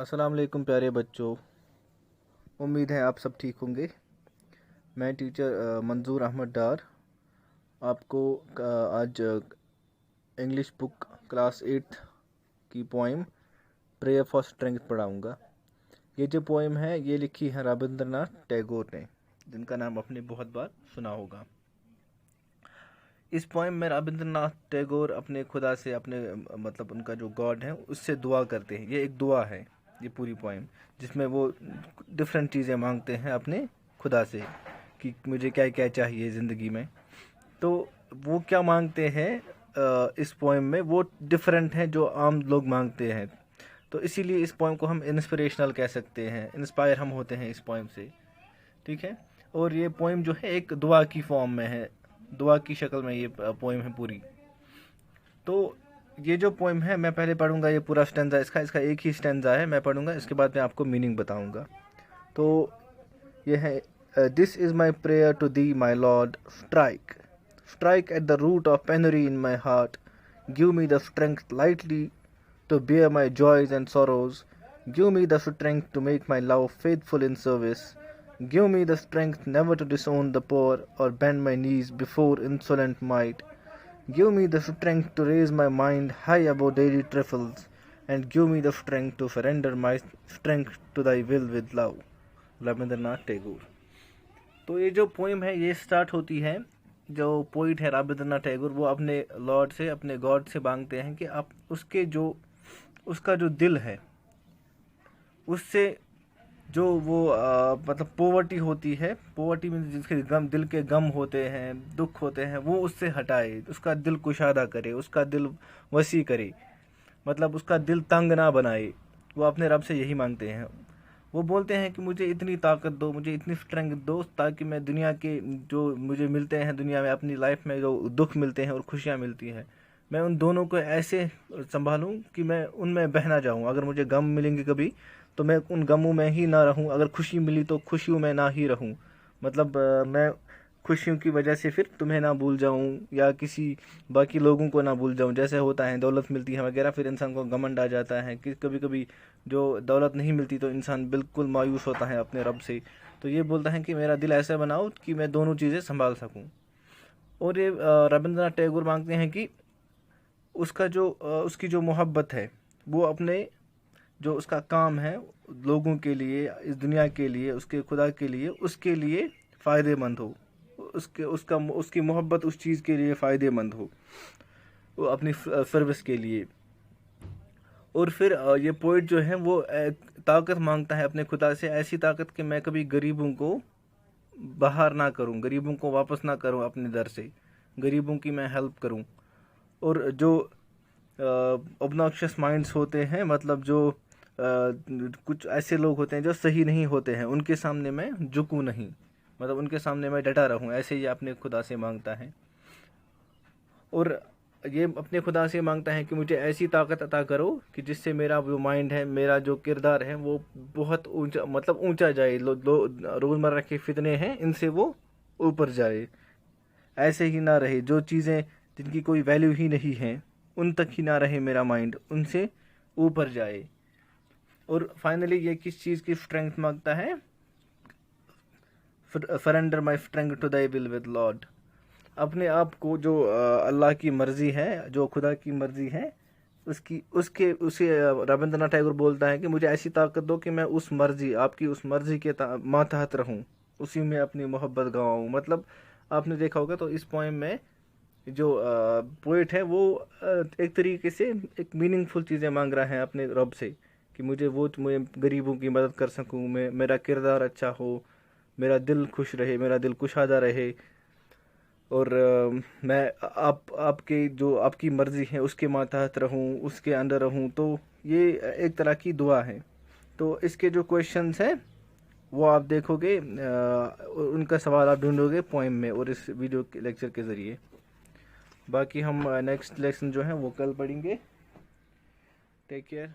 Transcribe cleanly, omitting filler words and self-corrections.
अस्सलाम वालेकुम प्यारे बच्चों। उम्मीद है आप सब ठीक होंगे। मैं टीचर मंजूर अहमद डार आपको आज इंग्लिश बुक क्लास 8 की पोइम प्रेयर फॉर स्ट्रेंथ पढ़ाऊँगा। ये जो पोइम है ये लिखी है रविंद्रनाथ टैगोर ने, जिनका नाम आपने बहुत बार सुना होगा। इस पोइम में रविंद्रनाथ टैगोर अपने खुदा से मतलब उनका जो गॉड है उससे दुआ करते हैं। ये एक दुआ है ये पूरी पोइम, जिसमें वो डिफरेंट चीज़ें मांगते हैं अपने खुदा से कि मुझे क्या क्या चाहिए ज़िंदगी में। तो वो क्या मांगते हैं इस पोइम में वो डिफरेंट हैं जो आम लोग मांगते हैं। तो इसीलिए इस पोइम को हम इंस्पिरेशनल कह सकते हैं, इंस्पायर हम होते हैं इस पोइम से, ठीक है। और ये पोइम जो है एक दुआ की फॉर्म में है, दुआ की शक्ल में ये पोइम है पूरी। तो ये जो पोइम है मैं पहले पढ़ूंगा, ये पूरा स्टैंजा इसका एक ही स्टैंजा है, मैं पढ़ूंगा, इसके बाद मैं आपको मीनिंग बताऊंगा। तो ये है, this is my prayer to thee my lord, strike at the root of penury in my heart, give me the strength lightly to bear my joys and sorrows, give me the strength to make my love faithful in service, give me the strength never to disown the poor or bend my knees before insolent might, give me the strength to raise my mind high above daily trifles, and give me the strength to surrender my strength to thy will with love। Rabindranath Tagore. तो ये जो poem है ये start होती है, जो poet है रविंद्रनाथ टैगोर वो अपने लॉर्ड से, अपने गॉड से मांगते हैं कि आप उसका जो दिल है उससे जो वो मतलब पोवर्टी होती है, पोवर्टी में जिसके दिल के गम होते हैं, दुख होते हैं, वो उससे हटाए, उसका दिल कुशादा करे, उसका दिल वसी करे, मतलब उसका दिल तंग ना बनाए। वो अपने रब से यही मांगते हैं। वो बोलते हैं कि मुझे इतनी ताकत दो, मुझे इतनी स्ट्रेंथ दो, ताकि मैं दुनिया के जो मुझे मिलते हैं दुनिया में, अपनी लाइफ में जो दुख मिलते हैं और खुशियाँ मिलती हैं, मैं उन दोनों को ऐसे संभालूं कि मैं उनमें बह ना जाऊं। अगर मुझे गम मिलेंगे कभी तो मैं उन गमों में ही ना रहूं, अगर खुशी मिली तो खुशियों में ना ही रहूं, मतलब मैं खुशियों की वजह से फिर तुम्हें ना भूल जाऊं या किसी बाकी लोगों को ना भूल जाऊं। जैसे होता है दौलत मिलती है वगैरह, फिर इंसान को घमंड आ जाता है कि कभी कभी जो दौलत नहीं मिलती तो इंसान बिल्कुल मायूस होता है अपने रब से। तो ये बोलता है कि मेरा दिल ऐसा बनाओ कि मैं दोनों चीज़ें संभाल सकूँ। और ये रविंद्रनाथ टैगोर मांगते हैं कि उसकी जो मोहब्बत है वो अपने जो उसका काम है लोगों के लिए, इस दुनिया के लिए, उसके खुदा के लिए, उसके लिए फ़ायदेमंद हो, उसकी मोहब्बत उस चीज़ के लिए फ़ायदेमंद हो, वो अपनी सर्विस के लिए। और फिर ये पोइट जो है वो ताकत मांगता है अपने खुदा से, ऐसी ताकत कि मैं कभी गरीबों को बाहर ना करूं, गरीबों को वापस ना करूं अपने दर से, गरीबों की मैं हेल्प करूं। और जो ऑब्नॉक्शियस माइंड्स होते हैं, मतलब जो कुछ ऐसे लोग होते हैं जो सही नहीं होते हैं, उनके सामने मैं झुकूं नहीं, मतलब उनके सामने मैं डटा रहूं, ऐसे ही अपने खुदा से मांगता है। और ये अपने खुदा से मांगता है कि मुझे ऐसी ताकत अता करो कि जिससे मेरा जो माइंड है, मेरा जो किरदार है वो बहुत ऊंचा, मतलब ऊंचा जाए, रोज़मर्रा के फितने हैं इनसे वो ऊपर जाए, ऐसे ही ना रहे, जो चीज़ें जिनकी कोई वैल्यू ही नहीं है उन तक ही ना रहे मेरा माइंड, उनसे ऊपर जाए। और फाइनली ये किस चीज़ की स्ट्रेंथ मांगता है? Surrender my strength to thy will with lord, अपने आप को जो अल्लाह की मर्ज़ी है, जो खुदा की मर्ज़ी है, उसे रविंद्रनाथ टैगोर बोलता है कि मुझे ऐसी ताकत दो कि मैं उस मर्ज़ी, आपकी उस मर्ज़ी के मातहत रहूं, उसी में अपनी मोहब्बत गंवाऊं। मतलब आपने देखा होगा तो इस पोएम में जो पोइट है वो एक तरीके से एक मीनिंगफुल चीज़ें मांग रहा है अपने रब से कि मुझे गरीबों की मदद कर सकूं, मेरा किरदार अच्छा हो, मेरा दिल खुश रहे, मेरा दिल कुशादा रहे, और मैं आपकी मर्ज़ी है उसके मातहत रहूं, उसके अंदर रहूं। तो ये एक तरह की दुआ है। तो इसके जो क्वेश्चंस हैं वो आप देखोगे, उनका सवाल आप ढूंढोगे पोएम में और इस वीडियो के लेक्चर के ज़रिए। बाकी हम नेक्स्ट लेसन जो है वो कल पढ़ेंगे। Take care.